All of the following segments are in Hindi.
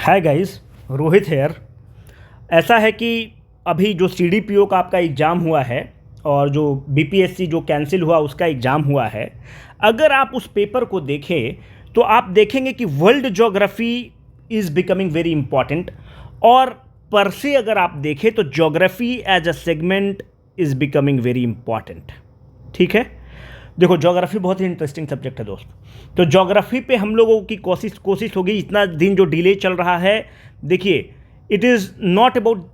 Hi guys, Rohit hair. ऐसा है कि अभी जो CDPO का आपका एग्ज़ाम हुआ है और जो BPSC जो कैंसिल हुआ उसका एग्ज़ाम हुआ है, अगर आप उस पेपर को देखें तो आप देखेंगे कि world geography is becoming very important. और पर से अगर आप देखें तो geography as a segment is becoming very important. ठीक है, देखो ज्योग्राफी बहुत ही इंटरेस्टिंग सब्जेक्ट है दोस्त। तो ज्योग्राफी पे हम लोगों की कोशिश होगी। इतना दिन जो डिले चल रहा है, देखिए, it is not about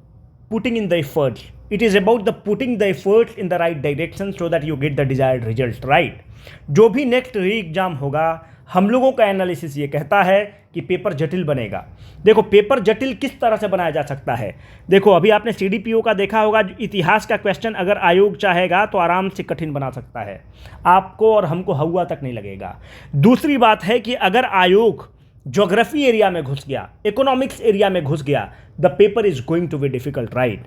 putting in the efforts, it is about the putting the efforts in the right direction so that you get the desired result right. जो भी नेक्स्ट री एग्जाम होगा, हम लोगों का एनालिसिस ये कहता है कि पेपर जटिल बनेगा। देखो, पेपर जटिल किस तरह से बनाया जा सकता है। देखो, अभी आपने CDPO का देखा होगा, इतिहास का क्वेश्चन अगर आयोग चाहेगा तो आराम से कठिन बना सकता है, आपको और हमको हवा तक नहीं लगेगा। दूसरी बात है कि अगर आयोग ज्योग्राफी एरिया में घुस गया, इकोनॉमिक्स एरिया में घुस गया, the paper is going to be difficult right.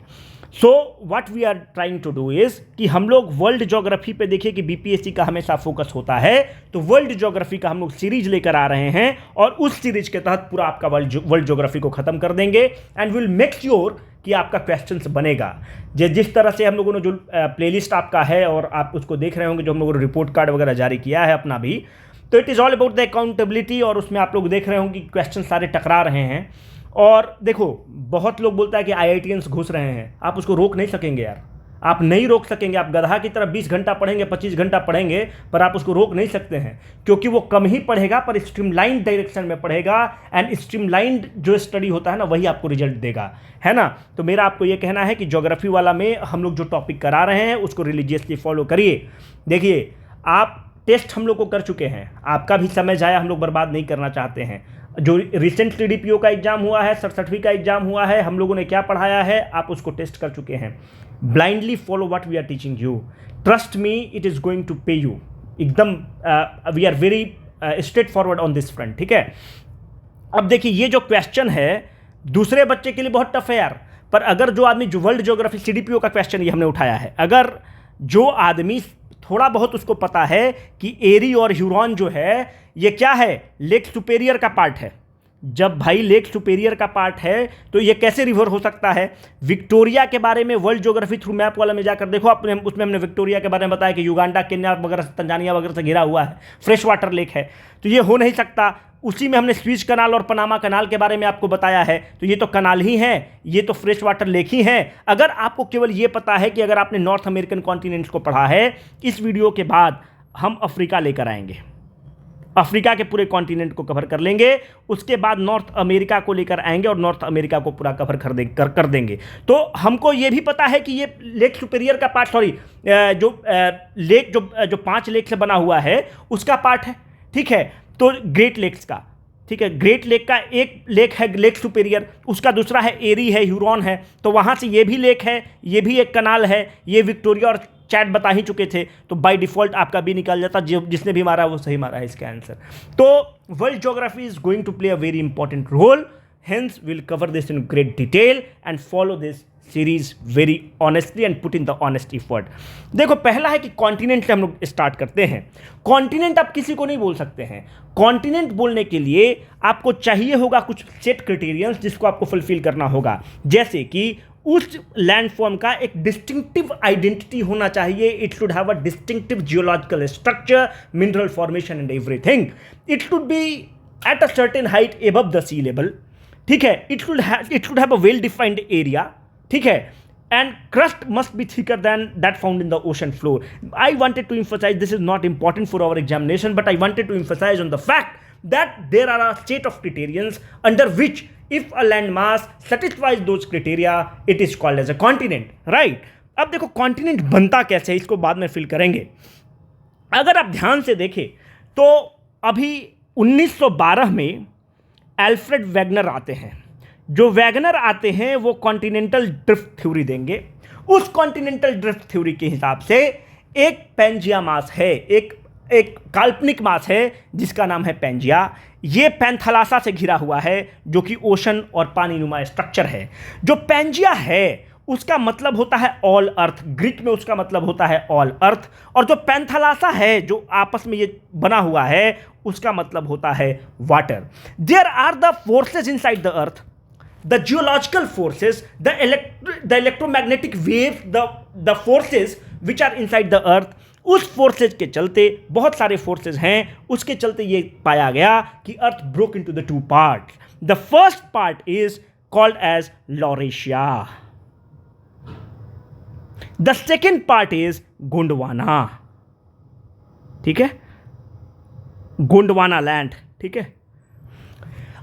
So what we are trying to do is कि हम लोग वर्ल्ड ज्योग्राफी पे देखिए कि BPSC का हमेशा फोकस होता है, तो वर्ल्ड ज्योग्राफी का हम लोग सीरीज लेकर आ रहे हैं और उस सीरीज के तहत पूरा आपका वर्ल्ड ज्योग्राफी को खत्म कर देंगे एंड विल मेक श्योर कि आपका क्वेश्चंस बनेगा। जिस तरह से हम लोगों ने जो प्लेलिस्ट आपका है और आप उसको देख रहे होंगे, जो हम लोगों ने रिपोर्ट कार्ड वगैरह जारी किया है अपना भी, तो it is all about the accountability. और उसमें आप लोग देख रहे होंगे कि क्वेश्चन सारे टकरा रहे हैं। और देखो, बहुत लोग बोलता है कि IITians घुस रहे हैं, आप उसको रोक नहीं सकेंगे यार, आप नहीं रोक सकेंगे। आप गधा की तरह 20 घंटा पढ़ेंगे, 25 घंटा पढ़ेंगे, पर आप उसको रोक नहीं सकते हैं, क्योंकि वो कम ही पढ़ेगा पर स्ट्रीमलाइंड डायरेक्शन में पढ़ेगा। एंड स्ट्रीमलाइंड जो स्टडी होता है ना, वही आपको रिजल्ट देगा, है ना। तो मेरा आपको ये कहना है कि ज्योग्राफी वाला में हम लोग जो टॉपिक करा रहे हैं उसको रिलीजियसली फॉलो करिए। देखिए, आप टेस्ट हम लोग को कर चुके हैं, आपका भी समय जाया हम लोग बर्बाद नहीं करना चाहते हैं। जो रिसेंट CDPO का एग्जाम हुआ है, 67वीं का एग्जाम हुआ है, हम लोगों ने क्या पढ़ाया है आप उसको टेस्ट कर चुके हैं। Blindly follow what we are teaching you, trust me, it is going to pay you. एकदम we are very straightforward on this front. ठीक है, अब देखिए, ये जो क्वेश्चन है दूसरे बच्चे के लिए बहुत टफ है यार, पर अगर जो आदमी जो वर्ल्ड ज्योग्राफी CDPO का क्वेश्चन ये हमने उठाया है, अगर जो आदमी थोड़ा बहुत उसको पता है कि एरी और ह्यूरॉन जो है ये क्या है, लेक सुपेरियर का पार्ट है। जब भाई लेक सुपेरियर का पार्ट है तो ये कैसे रिवर हो सकता है। विक्टोरिया के बारे में वर्ल्ड ज्योग्राफी थ्रू मैप वाला में जाकर देखो, अपने उसमें हमने विक्टोरिया के बारे में बताया कि युगांडा, केन्या वगैरह, तंजानिया वगैरह से घिरा हुआ है, फ्रेश वाटर लेक है, तो ये हो नहीं सकता। उसी में हमने स्वीज कनाल और पनामा कनाल के बारे में आपको बताया है, तो ये तो कनाल ही हैं, ये तो फ्रेश वाटर लेक ही हैं। अगर आपको केवल ये पता है कि अगर आपने नॉर्थ अमेरिकन कॉन्टिनेंट्स को पढ़ा है, इस वीडियो के बाद हम अफ्रीका लेकर आएंगे, अफ्रीका के पूरे कॉन्टिनेंट को कवर कर लेंगे, उसके बाद नॉर्थ अमेरिका को लेकर आएंगे और नॉर्थ अमेरिका को पूरा कवर कर देंगे। तो हमको ये भी पता है कि ये लेक सुपेरियर का पार्ट, सॉरी, लेक जो 5 लेक से बना हुआ है उसका पार्ट है। ठीक है, तो ग्रेट लेक्स का, ठीक है, ग्रेट लेक का एक लेक है लेक सुपेरियर, उसका दूसरा है एरी है, ह्यूरॉन है, तो वहाँ से ये भी लेक है, ये भी एक कनाल है, ये विक्टोरिया और चैट बता ही चुके थे, तो बाय डिफॉल्ट आपका भी निकल जाता, जिसने भी मारा वो सही मारा है इसका आंसर। तो world geography is going to play a very important role, hence will cover this in great detail and follow this series very honestly and put in the honest effort. देखो, पहला है कि कॉन्टिनेंट से हम लोग स्टार्ट करते हैं। कॉन्टिनेंट आप किसी को नहीं बोल सकते हैं। कॉन्टिनेंट बोलने के लिए आपको चाहिए होगा कुछ सेट क्राइटेरियंस जिसको आपको फुलफिल करना होगा, जैसे कि उस लैंडफॉर्म का एक डिस्टिंक्टिव आइडेंटिटी होना चाहिए। It should have a distinctive geological structure, mineral formation and everything. It should be at a certain height above the sea level. ठीक है, it should have a well defined area. ठीक है, and crust must be thicker than that found in the ocean floor. I wanted to emphasize, this is not important for our examination, but I wanted to emphasize on the fact that there are a set of criterions under which if a land mass satisfies those criteria, it is called as a continent, right? अब देखो continent बनता कैसे है, इसको बाद में फिल करेंगे। अगर आप ध्यान से देखें तो अभी 1912 में एल्फ्रेड वेगनर आते हैं। जो वैगनर आते हैं वो कॉन्टिनेंटल ड्रिफ्ट थ्योरी देंगे। उस कॉन्टिनेंटल ड्रिफ्ट थ्योरी के हिसाब से एक पैंजिया मास है, एक काल्पनिक मास है जिसका नाम है पैंजिया। ये पैंथलासा से घिरा हुआ है जो कि ओशन और पानी नुमा स्ट्रक्चर है। जो पैंजिया है उसका मतलब होता है ऑल अर्थ, ग्रीक में उसका मतलब होता है ऑल अर्थ। और जो पैंथलासा है जो आपस में ये बना हुआ है उसका मतलब होता है water. There are the forces inside the earth, the geological forces, the electromagnetic wave, the forces which are inside the earth. उस फोर्सेज के चलते, बहुत सारे फोर्सेज हैं, उसके चलते ये पाया गया कि earth broke into the two part. The first part is called as Laurasia, the second part is Gondwana, ठीक है, गोंडवाना लैंड, ठीक है।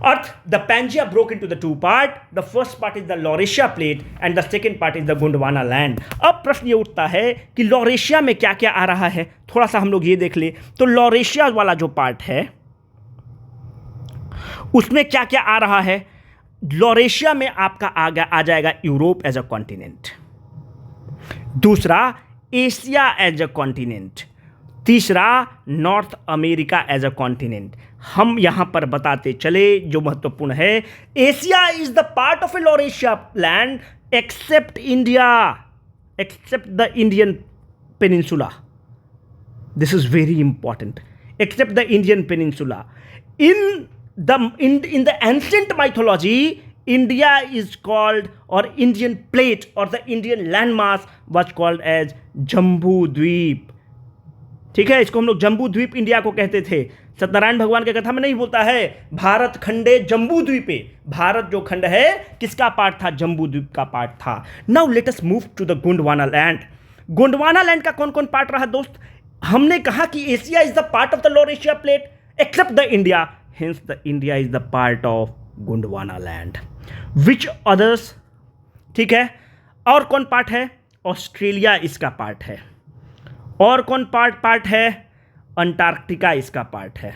Earth, the Pangaea broke into the two part. The first part is the Laurasia plate and the second part is the Gondwana land. अब प्रश्न ये उठता है कि लॉरेशिया में क्या क्या आ रहा है, थोड़ा सा हम लोग ये देख ले। तो लॉरेशिया वाला जो पार्ट है उसमें क्या क्या आ रहा है। लॉरेशिया में आपका आ जाएगा यूरोप एज अ कॉन्टिनेंट, दूसरा एशिया एज अ कॉन्टिनेंट, तीसरा North America as a continent. हम यहां पर बताते चले जो महत्वपूर्ण है, Asia is the part of a Laurasia land except India, except the Indian peninsula. This is very important, except the Indian peninsula. in the ancient mythology, India is called, or Indian plate or the Indian landmass was called as Jambu Dweep, ठीक है। इसको हम लोग जम्बू द्वीप इंडिया को कहते थे। सत्यनारायण भगवान के कथा में नहीं बोलता है भारत खंडे जम्बू द्वीपे, भारत जो खंड है किसका पार्ट था, जम्बू द्वीप का पार्ट था। Now let us move to the Gondwana land. Gondwana land का कौन कौन पार्ट रहा दोस्त। हमने कहा कि Asia is the part of the Laurasia plate except the India, hence the India is the part of Gondwana land. Which others, ठीक है। और कौन पार्ट है, ऑस्ट्रेलिया इसका पार्ट है। और कौन पार्ट है, अंटार्कटिका इसका पार्ट है,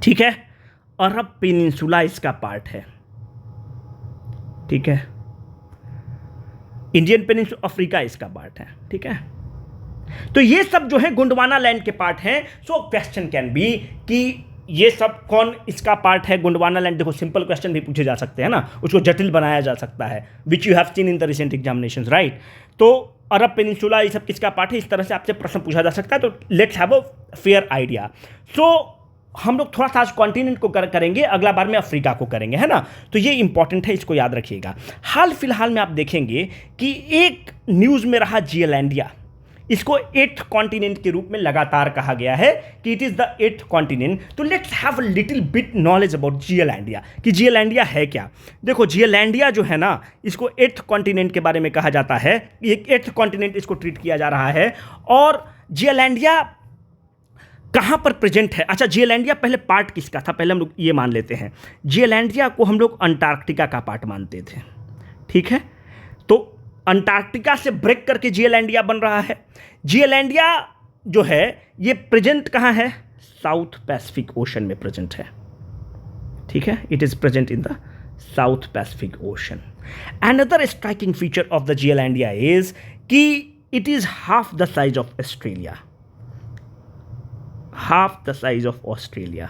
ठीक है। अरब पेनिनसुला इसका पार्ट है, ठीक है। इंडियन पेनिनसुला, अफ्रीका इसका पार्ट है, ठीक है। तो ये सब जो है गोंडवाना लैंड के पार्ट हैं। सो क्वेश्चन कैन बी कि ये सब कौन इसका पार्ट है, गोंडवाना लैंड। देखो सिंपल क्वेश्चन भी पूछे जा सकते हैं ना, उसको जटिल बनाया जा सकता है, which you have seen in the recent examination, right. तो अरब पेनिनसुला ये सब किसका पार्ट है, इस तरह से आपसे प्रश्न पूछा जा सकता है। तो let's have a fair idea. So हम लोग थोड़ा सा आज कॉन्टिनेंट को करेंगे, अगला बार में अफ्रीका को करेंगे, है ना। तो ये इंपॉर्टेंट है, इसको याद रखिएगा। हाल फिलहाल में आप देखेंगे कि एक न्यूज़ में रहा जियलैंडिया, इसको 8th कॉन्टिनेंट के रूप में लगातार कहा गया है कि it is the 8th continent. तो let's have a little bit knowledge about Zealandia कि जियलैंडिया है क्या। देखो जियलैंडिया जो है ना, इसको 8th कॉन्टिनेंट के बारे में कहा जाता है, ये 8th कॉन्टिनेंट इसको ट्रीट किया जा रहा है। और जियलैंडिया कहाँ पर प्रेजेंट है। अच्छा, जियलैंडिया पहले पार्ट किसका था, पहले हम लोग ये मान लेते हैं। जियलैंडिया को हम लोग अंटार्कटिका का पार्ट मानते थे, ठीक है। तो अंटार्कटिका से ब्रेक करके जियलैंडिया बन रहा है। जियलैंडिया जो है ये प्रेजेंट कहाँ है, साउथ पैसिफिक ओशन में प्रेजेंट है, ठीक है। It is present in the south pacific ocean. Another striking feature of the Zealandia is कि it is half the size of Australia, half the size of Australia.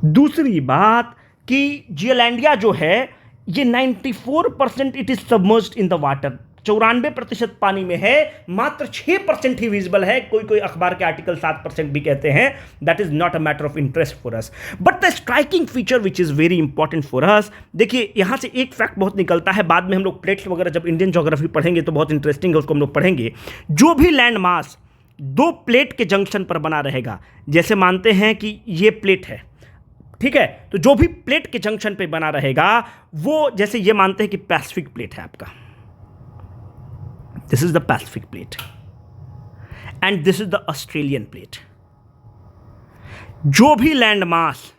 दूसरी बात कि जियलैंडिया जो है ये 94% it is submerged in the water, 94% पानी में है, मात्र 6% ही विजिबल है। कोई कोई अखबार के आर्टिकल 7% भी कहते हैं। That is not a matter of interest for us, but the striking feature which is very important for us. देखिए यहां से एक फैक्ट बहुत निकलता है, बाद में हम लोग प्लेट्स वगैरह जब इंडियन ज्योग्राफी पढ़ेंगे तो बहुत इंटरेस्टिंग है, उसको हम लोग पढ़ेंगे। जो भी लैंड मास 2 प्लेट के जंक्शन पर बना रहेगा, जैसे मानते हैं कि ये प्लेट है, ठीक है। तो जो भी प्लेट के जंक्शन पे बना रहेगा वो, जैसे ये मानते हैं कि पैसिफिक प्लेट है आपका, this is the pacific plate and this is the Australian plate. जो भी लैंड मास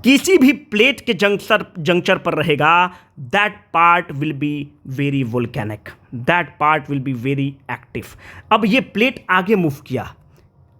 किसी भी प्लेट के जंक्चर पर रहेगा, that part will be very volcanic, that part will be very active. अब ये प्लेट आगे मूव किया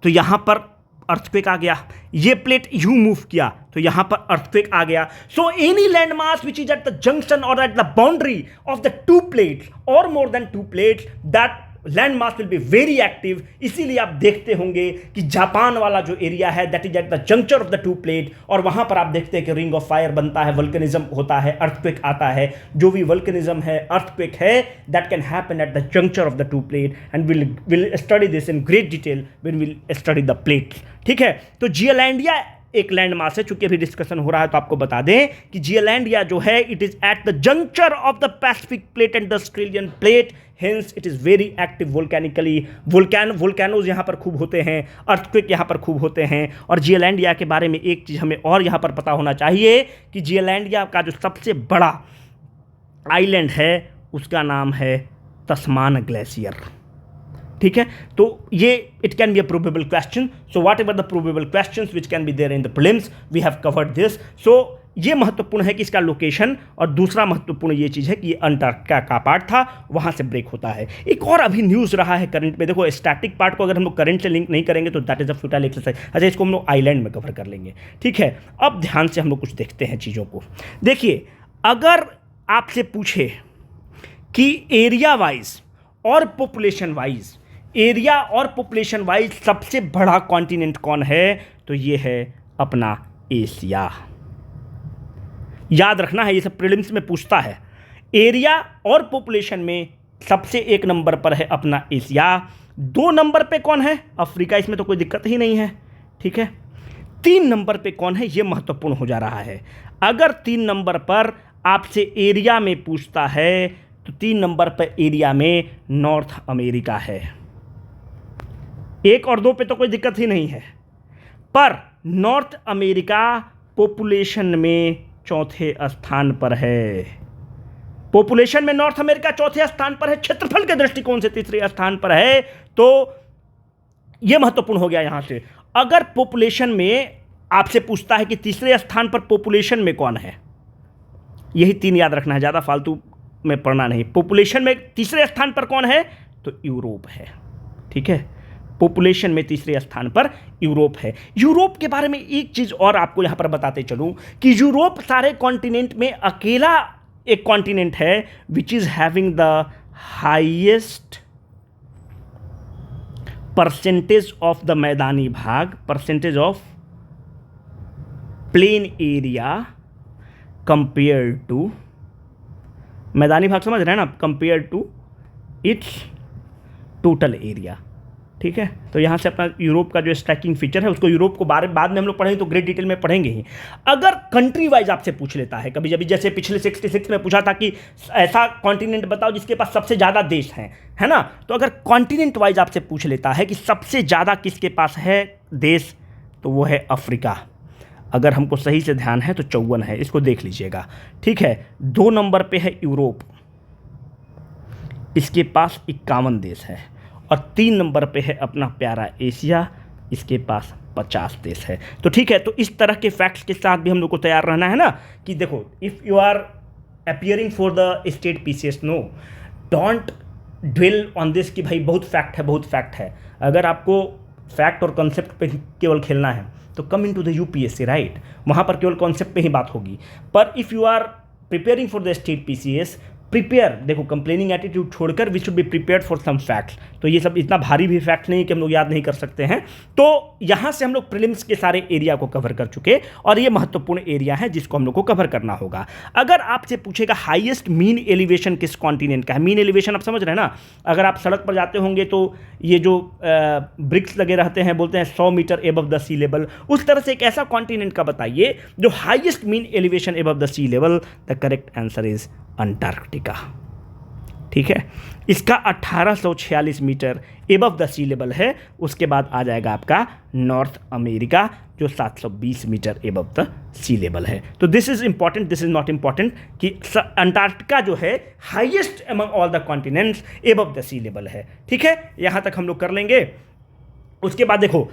तो यहां पर अर्थक्वेक आ गया, ये प्लेट यूं मूव किया तो यहां पर अर्थक्वेक आ गया। So any land mass which is at the junction or at the boundary of the 2 plates or more than 2 plates, that land mass will be very active. इसीलिए आप देखते होंगे कि जापान वाला जो एरिया है that is at the juncture of the two plate, और वहां पर आप देखते हैं कि रिंग ऑफ फायर बनता है, वल्कनिज्म होता है, अर्थक्वेक आता है। जो भी वल्कनिज्म है, अर्थक्वेक है, that can happen at the juncture of the two plate and will study this in great detail when will study the plates. ठीक है, तो जियालैंडिया एक लैंड मास है, चूंकि अभी डिस्कशन हो रहा है तो आपको बता दें कि जियालैंडिया जो है it is at the juncture of the pacific plate and the Australian plate, hence it is very active volcanically. Volcanoes यहाँ पर खूब होते हैं, अर्थक्वेक यहाँ पर खूब होते हैं। और जियालैंडिया के बारे में एक चीज़ हमें और यहाँ पर पता होना चाहिए कि जियालैंडिया का जो सबसे बड़ा आइलैंड है उसका नाम है तस्मान ग्लेशियर। ठीक है, तो ये it can be a probable question. So whatever the probable questions which can be there in the prelims, we have covered this. सो ये महत्वपूर्ण है कि इसका लोकेशन, और दूसरा महत्वपूर्ण ये चीज़ है कि ये अंटार्कटिका का पार्ट था, वहाँ से ब्रेक होता है। एक और अभी न्यूज़ रहा है करंट में, देखो स्टैटिक पार्ट को अगर हम लोग करंट से लिंक नहीं करेंगे तो that is a futile exercise. अच्छा, इसको हम लोग आइलैंड में कवर कर लेंगे। ठीक है, अब ध्यान से हम लोग कुछ देखते हैं चीज़ों को। देखिए, अगर आपसे पूछे कि एरिया वाइज और पॉपुलेशन वाइज, एरिया और पॉपुलेशन वाइज सबसे बड़ा कॉन्टिनेंट कौन है, तो ये है अपना एशिया। याद रखना है, ये सब प्रीलिम्स में पूछता है। एरिया और पॉपुलेशन में सबसे एक नंबर पर है अपना एशिया। 2 नंबर पे कौन है, अफ्रीका, इसमें तो कोई दिक्कत ही नहीं है। ठीक है, 3 नंबर पे कौन है, ये महत्वपूर्ण हो जा रहा है। अगर 3 नंबर पर आपसे एरिया में पूछता है तो 3 नंबर पर एरिया में नॉर्थ अमेरिका है। 1 और 2 पे तो कोई दिक्कत ही नहीं है, पर नॉर्थ अमेरिका पॉपुलेशन में चौथे स्थान पर है। पॉपुलेशन में नॉर्थ अमेरिका चौथे स्थान पर है, क्षेत्रफल के दृष्टिकोण से तीसरे स्थान पर है। तो यह महत्वपूर्ण हो गया यहां से। अगर पॉपुलेशन में आपसे पूछता है कि तीसरे स्थान पर पॉपुलेशन में कौन है, यही 3 याद रखना है, ज़्यादा फालतू में पढ़ना नहीं। पॉपुलेशन में तीसरे स्थान पर कौन है, तो यूरोप है। ठीक है, पॉपुलेशन में तीसरे स्थान पर यूरोप है। यूरोप के बारे में एक चीज़ और आपको यहाँ पर बताते चलूँ कि यूरोप सारे कॉन्टिनेंट में अकेला एक कॉन्टिनेंट है which is having the highest percentage of the मैदानी भाग, percentage of plain area compare to, मैदानी भाग समझ रहे हैं ना, compare to its total area. ठीक है, तो यहाँ से अपना यूरोप का जो स्ट्राइकिंग फीचर है उसको, यूरोप को बाद में हम लोग पढ़ेंगे तो ग्रेट डिटेल में पढ़ेंगे ही। अगर कंट्री वाइज आपसे पूछ लेता है कभी कभी, जैसे पिछले 66 में पूछा था कि ऐसा कॉन्टिनेंट बताओ जिसके पास सबसे ज़्यादा देश हैं, है ना, तो अगर कॉन्टिनेंट वाइज आपसे पूछ लेता है कि सबसे ज़्यादा किसके पास है देश, तो वो है अफ्रीका। अगर हमको सही से ध्यान है तो 54 है, इसको देख लीजिएगा। ठीक है, 2 नंबर पे है यूरोप, इसके पास 51 देश है, और 3 नंबर पे है अपना प्यारा एशिया, इसके पास 50 देश है। तो ठीक है, तो इस तरह के फैक्ट्स के साथ भी हम लोग को तैयार रहना है ना, कि देखो if you are appearing for the state PCS, no don't dwell on this कि भाई बहुत फैक्ट है, बहुत फैक्ट है। अगर आपको फैक्ट और कॉन्सेप्ट पे केवल खेलना है तो come in to the UPSC, right, वहाँ पर केवल कॉन्सेप्ट पे ही बात होगी। पर if you are preparing for the state PCS, prepare, देखो कंप्लेनिंग एटीट्यूड छोड़कर we should be prepared for some facts. तो ये सब इतना भारी भी फैक्ट नहीं कि हम लोग याद नहीं कर सकते हैं। तो यहाँ से हम लोग प्रीलिम्स के सारे एरिया को कवर कर चुके, और ये महत्वपूर्ण एरिया है जिसको हम लोग को कवर करना होगा। अगर आपसे पूछेगा हाईएस्ट मीन एलिवेशन किस कॉन्टिनेंट का है, मीन एलिवेशन आप समझ रहे हैं ना, अगर आप सड़क पर जाते होंगे तो ये जो ब्रिक्स लगे रहते हैं, बोलते हैं 100 metre above the sea level, उस तरह से एक ऐसा कॉन्टिनेंट का बताइए जो highest mean elevation above the sea level. The correct answer is Antarctica. ठीक है, इसका 1846 metre above the sea level है। उसके बाद आ जाएगा आपका नॉर्थ अमेरिका जो 720 metre above the sea level है। तो this is important, this is not important कि अंटार्कटिका जो है highest among all the continents above the sea level है। ठीक है, यहाँ तक हम लोग कर लेंगे। उसके बाद देखो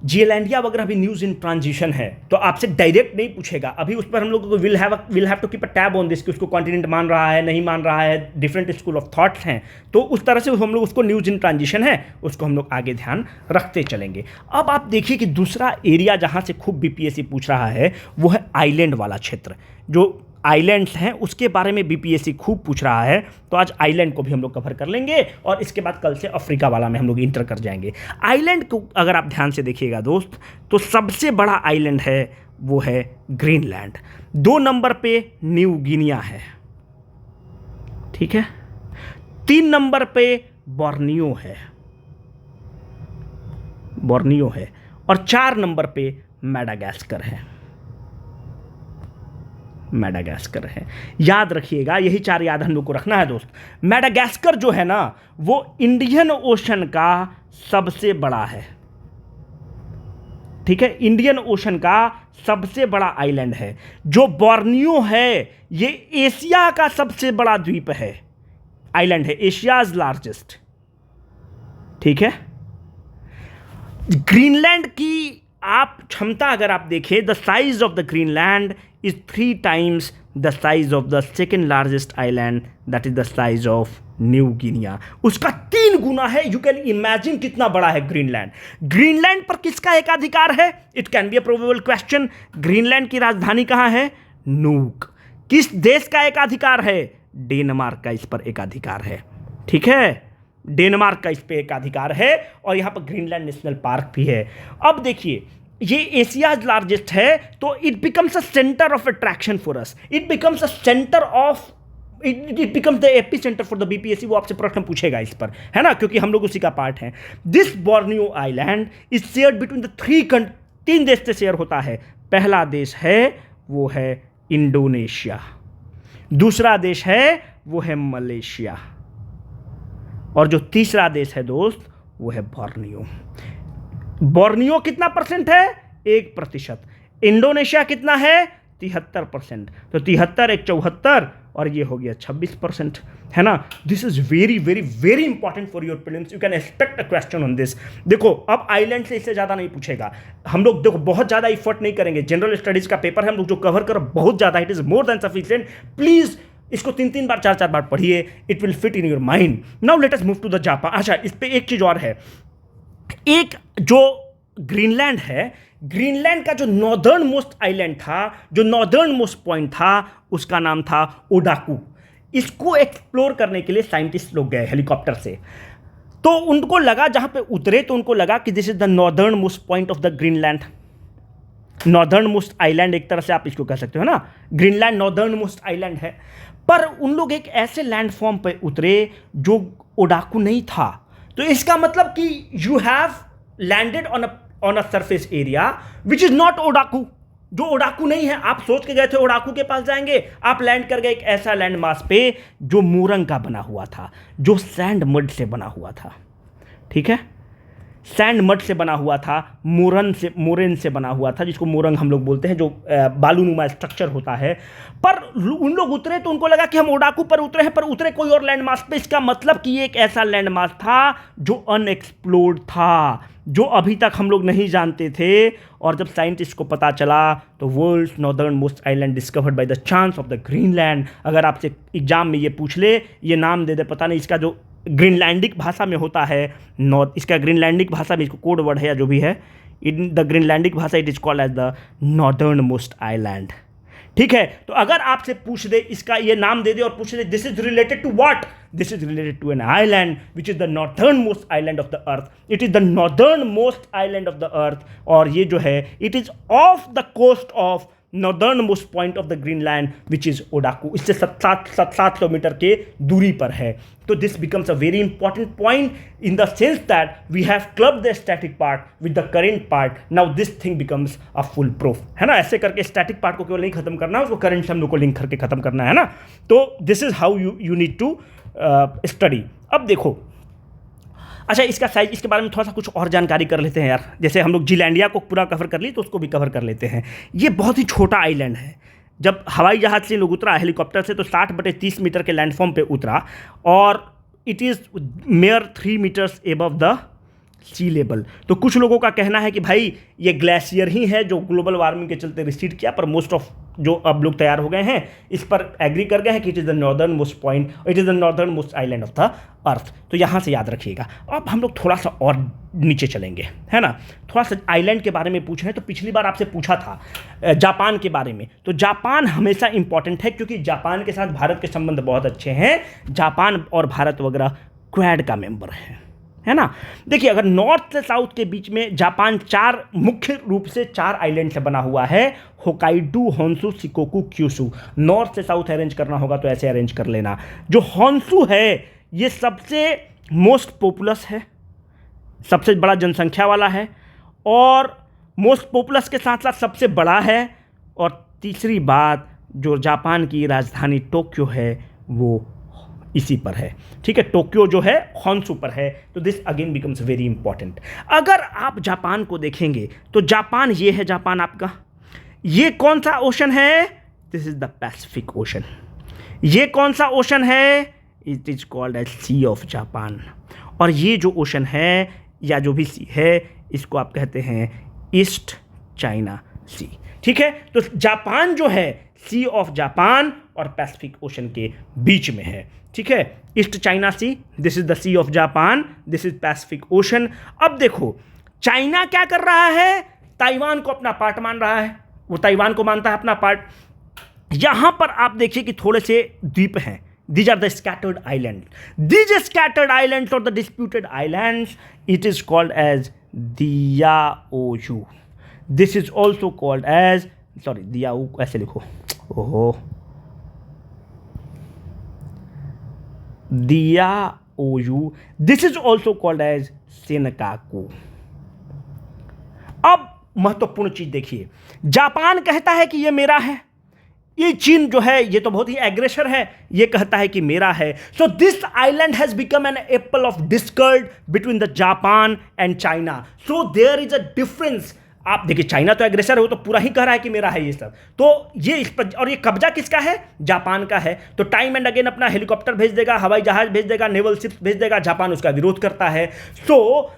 जियालैंडिया वगैरह अभी न्यूज़ इन ट्रांजिशन है, तो आपसे डायरेक्ट नहीं पूछेगा अभी, उस पर हम लोग को will have to keep a tab on this कि उसको कॉन्टिनेंट मान रहा है नहीं मान रहा है, डिफरेंट स्कूल ऑफ थॉट्स हैं। तो उस तरह से हम लोग उसको न्यूज़ इन ट्रांजिशन है उसको हम लोग आगे ध्यान रखते चलेंगे। अब आप देखिए कि दूसरा एरिया जहाँ से खूब बीपीएससी पूछ रहा है वो है आइलैंड वाला क्षेत्र। जो आइलैंड्स हैं उसके बारे में बीपीएससी खूब पूछ रहा है, तो आज आइलैंड को भी हम लोग कवर कर लेंगे और इसके बाद कल से अफ्रीका वाला में हम लोग इंटर कर जाएंगे। आइलैंड को अगर आप ध्यान से देखिएगा दोस्त, तो सबसे बड़ा आइलैंड है वो है ग्रीनलैंड। 2 नंबर पे न्यू गिनिया है, ठीक है। 3 नंबर पे बोर्नियो है और 4 नंबर पे मैडागास्कर है। याद रखिएगा, यही 4 याद हम लोग को रखना है दोस्त। मैडागास्कर जो है ना, वो इंडियन ओशन का सबसे बड़ा है, ठीक है। इंडियन ओशन का सबसे बड़ा आइलैंड है। जो बोर्नियो है ये एशिया का सबसे बड़ा द्वीप है, आइलैंड है, एशियाज लार्जेस्ट, ठीक है। ग्रीनलैंड की आप क्षमता अगर आप देखें, the size of the Greenland is 3 times the size of the second largest island, that is the size of new Guinea. उसका 3 गुना है। यू कैन इमेजिन कितना बड़ा है ग्रीनलैंड। ग्रीनलैंड पर किसका एकाधिकार है? It can be a probable question. Greenland की राजधानी कहां है? नूक। किस देश का एकाधिकार है? डेनमार्क का इस पर एकाधिकार है, ठीक है। डेनमार्क का इस पे एकाधिकार है और यहां पर ग्रीनलैंड नेशनल पार्क भी है। अब देखिए, ये एशिया लार्जेस्ट है, तो it becomes a centre of attraction for us. It becomes a centre of it becomes the AP centre for the BPSC. वो आपसे प्रश्न पूछेगा इस पर, है ना, क्योंकि हम लोग उसी का पार्ट हैं। This Borneo island is shared between the 3 देश से शेयर होता है। पहला देश है वो है इंडोनेशिया, दूसरा देश है वो है मलेशिया, और जो तीसरा देश है दोस्त वो है बोर्नियो। बोर्नियो कितना परसेंट है? 1%। इंडोनेशिया कितना है? 73%। तो 73 एक 74 और ये हो गया 26%, है ना। This is very very very important for your prelims. You can expect a question on this. देखो, अब आइलैंड से इससे ज़्यादा नहीं पूछेगा। हम लोग देखो बहुत ज़्यादा इफर्ट नहीं करेंगे। जनरल स्टडीज़ का पेपर है, हम लोग जो कवर कर बहुत ज़्यादा, it is more than sufficient. Please इसको 3 बार 4 बार पढ़िए, it will fit in your mind. Now let us move to the Japan. अच्छा, इस पे एक चीज़ और है। एक जो ग्रीनलैंड है, ग्रीनलैंड का जो नॉर्दर्न मोस्ट आइलैंड था, जो नॉर्दर्न मोस्ट पॉइंट था, उसका नाम था ओडाकू। इसको एक्सप्लोर करने के लिए साइंटिस्ट लोग गए हेलीकॉप्टर से, तो उनको लगा, जहां पे उतरे तो उनको लगा कि this is the northern most point of the Greenland. Northern most island एक तरह से आप इसको कह सकते हो ना, ग्रीनलैंड नॉर्दर्न मोस्ट आइलैंड है। पर उन लोग एक ऐसे लैंडफॉर्म पे उतरे जो ओडाकू नहीं था। तो इसका मतलब कि you have landed on a surface area which is not Oodaaq, जो ओडाकू नहीं है। आप सोच के गए थे ओडाकू के पास जाएंगे, आप लैंड कर गए एक ऐसा लैंड मास पे जो मोरंग का बना हुआ था, जो सैंड मड से बना हुआ था, ठीक है। सैंड मड से बना हुआ था, मोरेन से बना हुआ था, जिसको मोरंग हम लोग बोलते हैं, जो बालूनुमा स्ट्रक्चर होता है। पर उन लोग उतरे तो उनको लगा कि हम ओडाकू पर उतरे हैं, पर उतरे कोई और लैंड मास पे। इसका मतलब कि ये एक ऐसा लैंड मास था जो अनएक्सप्लोर्ड था, जो अभी तक हम लोग नहीं जानते थे। और जब साइंटिस्ट को पता चला तो world's northern most island discovered by the chance of the Greenland. अगर आपसे एग्जाम में ये पूछ ले, ये नाम दे दे, पता नहीं इसका जो ग्रीनलैंडिक भाषा में होता है, इसका ग्रीनलैंडिक भाषा में इसको कोड वर्ड है या जो भी है, इन द ग्रीनलैंडिक भाषा it is called as the northern most island, ठीक है। तो अगर आपसे पूछ दे, इसका ये नाम दे दे और पूछ दे this is related to what, this is related to an island which is the northern most island of the earth. It is the northern most island of the earth, और ये जो है it is off the coast of northern most point of the Greenland which is Oodaaq. इससे 700 मीटर के दूरी पर है। तो this becomes a very important point in the sense that we have clubbed the static part with the current part. Now this thing becomes a full proof, है ना। ऐसे करके स्टैटिक पार्ट को केवल नहीं खत्म करना, उसको करंट से हम लोग को लिंक करके खत्म करना है ना। तो this is how you need to study. अब देखो, अच्छा, इसका साइज, इसके बारे में थोड़ा सा कुछ और जानकारी कर लेते हैं यार। जैसे हम लोग जीलैंडिया को पूरा कवर कर ली, तो उसको भी कवर कर लेते हैं। ये बहुत ही छोटा आइलैंड है। जब हवाई जहाज से लोग उतरा हेलीकॉप्टर से, तो 60/30 मीटर के लैंडफॉर्म पे उतरा, और it is mere 3 metres above the sea level. तो कुछ लोगों का कहना है कि भाई ये ग्लेशियर ही है जो ग्लोबल वार्मिंग के चलते रिसीड किया, पर मोस्ट ऑफ जो अब लोग तैयार हो गए हैं इस पर एग्री कर गए हैं कि it is the northern most point, it is the northern most island of the अर्थ। तो यहाँ से याद रखिएगा। अब हम लोग थोड़ा सा और नीचे चलेंगे, है ना। थोड़ा सा आइलैंड के बारे में पूछ रहे हैं। तो पिछली बार आपसे पूछा था जापान के बारे में। तो जापान हमेशा इंपॉर्टेंट है क्योंकि जापान के साथ भारत के संबंध बहुत अच्छे हैं। जापान और भारत वगैरह क्वाड का मेंबर है ना। देखिए, अगर नॉर्थ से साउथ के बीच में जापान मुख्य रूप से 4 आइलैंड से बना हुआ है। Hokkaido, Honshu, Shikoku, Kyushu. North से साउथ अरेंज करना होगा तो ऐसे अरेंज कर लेना। जो होन्शु है ये सबसे मोस्ट पॉपुलस है, सबसे बड़ा जनसंख्या वाला है, और मोस्ट पॉपुलस के साथ साथ सबसे बड़ा है। और तीसरी बात, जो जापान की राजधानी टोक्यो है वो इसी पर है, ठीक है। टोक्यो जो है होन्शु पर है। तो this again becomes very important. अगर आप जापान को देखेंगे तो जापान ये है, जापान आपका ये कौन सा ओशन है? This is the Pacific ocean. ये कौन सा ओशन है? It is called as sea of Japan. और ये जो ओशन है या जो भी सी है इसको आप कहते हैं ईस्ट चाइना सी, ठीक है। तो जापान जो है सी ऑफ जापान और पैसिफिक ओशन के बीच में है, ठीक है। East China sea, this is the sea of Japan, this is Pacific ocean. अब देखो चाइना क्या कर रहा है? ताइवान को अपना पार्ट मान रहा है, वो ताइवान को मानता है अपना पार्ट। यहां पर आप देखिए कि थोड़े से द्वीप हैं। These are the scattered islands. These scattered islands or the disputed islands, it is called as Diaoyu. This is also called as, sorry, Diaoyu ऐसे लिखो, ओहो, Diaoyu. This is also called as Senkaku. अब महत्वपूर्ण चीज देखिए, जापान कहता है कि ये मेरा है। ये चीन जो है ये तो बहुत ही एग्रेसर है, ये कहता है कि मेरा है। So this island has become an apple of discord between the Japan and China. So there is a difference. आप देखिए, चाइना तो एग्रेसर है, वो तो पूरा ही कह रहा है कि मेरा है ये सब। तो ये इस पर, और ये कब्जा किसका है? जापान का है। तो टाइम एंड अगेन अपना हेलीकॉप्टर भेज देगा, हवाई जहाज भेज देगा, नेवल शिप्स भेज देगा, जापान उसका विरोध करता है। सो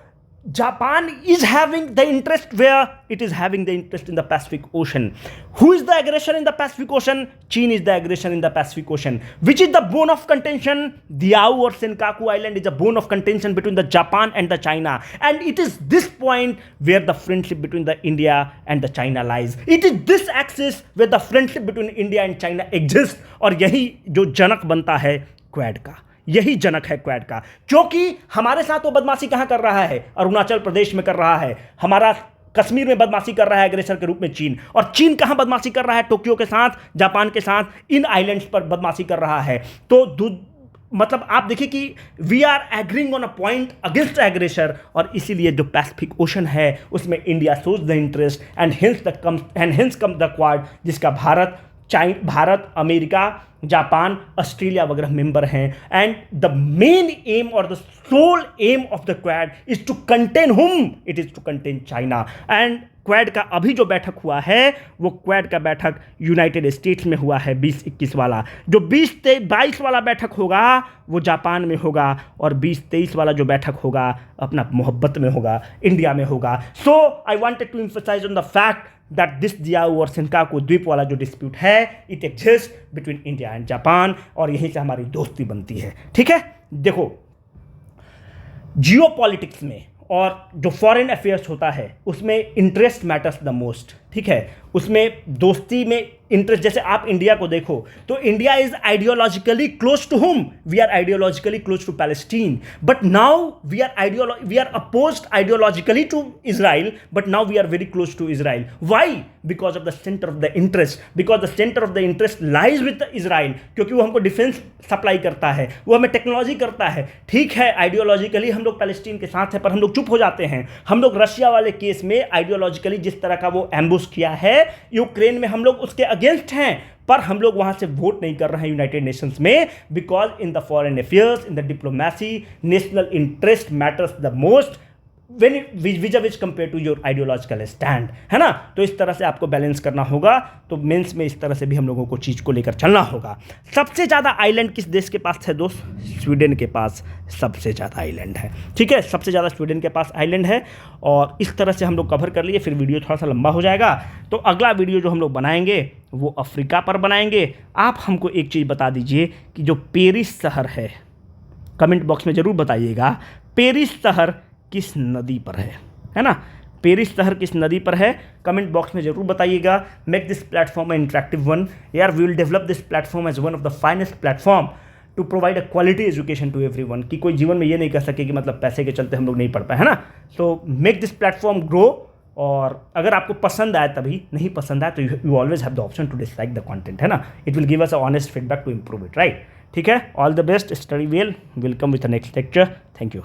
Japan is having the interest where it is having the interest in the Pacific Ocean. Who is the aggressor in the Pacific Ocean? China is the aggressor in the Pacific Ocean. Which is the bone of contention? Diaoyu or Senkaku Island is a bone of contention between the Japan and the China. And it is this point where the friendship between the India and the China lies. It is this axis where the friendship between India and China exists. और यही जो जनक बनता है क्वाड का, यही जनक है क्वाड का। क्योंकि हमारे साथ वो बदमाशी कहां कर रहा है? अरुणाचल प्रदेश में कर रहा है। हमारा कश्मीर में बदमाशी कर रहा है एग्रेसर के रूप में चीन। और चीन कहां बदमाशी कर रहा है? टोक्यो के साथ, जापान के साथ, इन आइलैंड्स पर बदमाशी कर रहा है। तो मतलब आप देखिए कि we are agreeing on a point against aggressor. और इसीलिए जो पैसिफिक ओशन है उसमें India shows the interest and hence come the quad, जिसका भारत, अमेरिका, जापान, ऑस्ट्रेलिया वगैरह मेंबर हैं। And the main aim or the sole aim of the quad is to contain whom? It is to contain China. एंड क्वाड का अभी जो बैठक हुआ है वो क्वाड का बैठक यूनाइटेड स्टेट्स में हुआ है 2021 वाला। जो 2022 वाला बैठक होगा वो जापान में होगा, और 2023 वाला जो बैठक होगा अपना मोहब्बत में होगा, इंडिया में होगा। So I wanted to emphasize on the fact that this Diaoyu और सेनकाकू द्वीप वाला जो डिस्प्यूट है it exist between India and Japan, और यहीं से हमारी दोस्ती बनती है, ठीक है। देखो, जियो पॉलिटिक्स में और जो फॉरेन अफेयर्स होता है उसमें इंटरेस्ट मैटर्स द मोस्ट, ठीक है। उसमें दोस्ती में इंटरेस्ट, जैसे आप इंडिया को देखो तो India is ideologically close to whom? We are ideologically close to Palestine, but now we are opposed ideologically to Israel, but now we are very close to Israel. Why? Because of the centre of the interest, because the centre of the interest lies with Israel. क्योंकि वो हमको डिफेंस सप्लाई करता है, वो हमें टेक्नोलॉजी करता है। ठीक है, आइडियोलॉजिकली हम लोग पैलेस्टीन के साथ हैं, पर हम लोग चुप हो जाते हैं। हम लोग रशिया वाले केस में आइडियोलॉजिकली जिस तरह का वो एम्बुश किया है यूक्रेन में, हम लोग उसके अगेंस्ट हैं, पर हम लोग वहां से वोट नहीं कर रहे हैं यूनाइटेड नेशंस में। Because in the foreign affairs, in the diplomacy, national interest matters the most. Which compare to your ideological stand, है ना। तो इस तरह से आपको बैलेंस करना होगा। तो मेंस में इस तरह से भी हम लोगों को चीज़ को लेकर चलना होगा। सबसे ज़्यादा आइलैंड किस देश के पास है दोस्त? स्वीडन के पास सबसे ज़्यादा आइलैंड है, ठीक है, सबसे ज़्यादा स्वीडन के पास आइलैंड है। और इस तरह से हम लोग कवर कर लिए, फिर वीडियो थोड़ा सा लंबा हो जाएगा। तो अगला वीडियो जो हम लोग बनाएंगे वो अफ्रीका पर बनाएंगे। आप हमको एक चीज़ बता दीजिए कि जो पेरिस शहर है, कमेंट बॉक्स में ज़रूर बताइएगा, पेरिस शहर किस नदी पर है ना। पेरिस शहर किस नदी पर है, कमेंट बॉक्स में जरूर बताइएगा। Make this platform interactive one यार, we will develop this platform as one of the finest platform to provide a quality education to everyone, कि कोई जीवन में ये नहीं कह सके कि मतलब पैसे के चलते हम लोग नहीं पढ़ पाए, है ना। So make this platform grow. और अगर आपको पसंद आए तभी, नहीं पसंद आए तो you always have the option to dislike the content, है ना। It will give us a honest feedback to improve it, right. ठीक है, all the best, study well, welcome with the next lecture, thank you.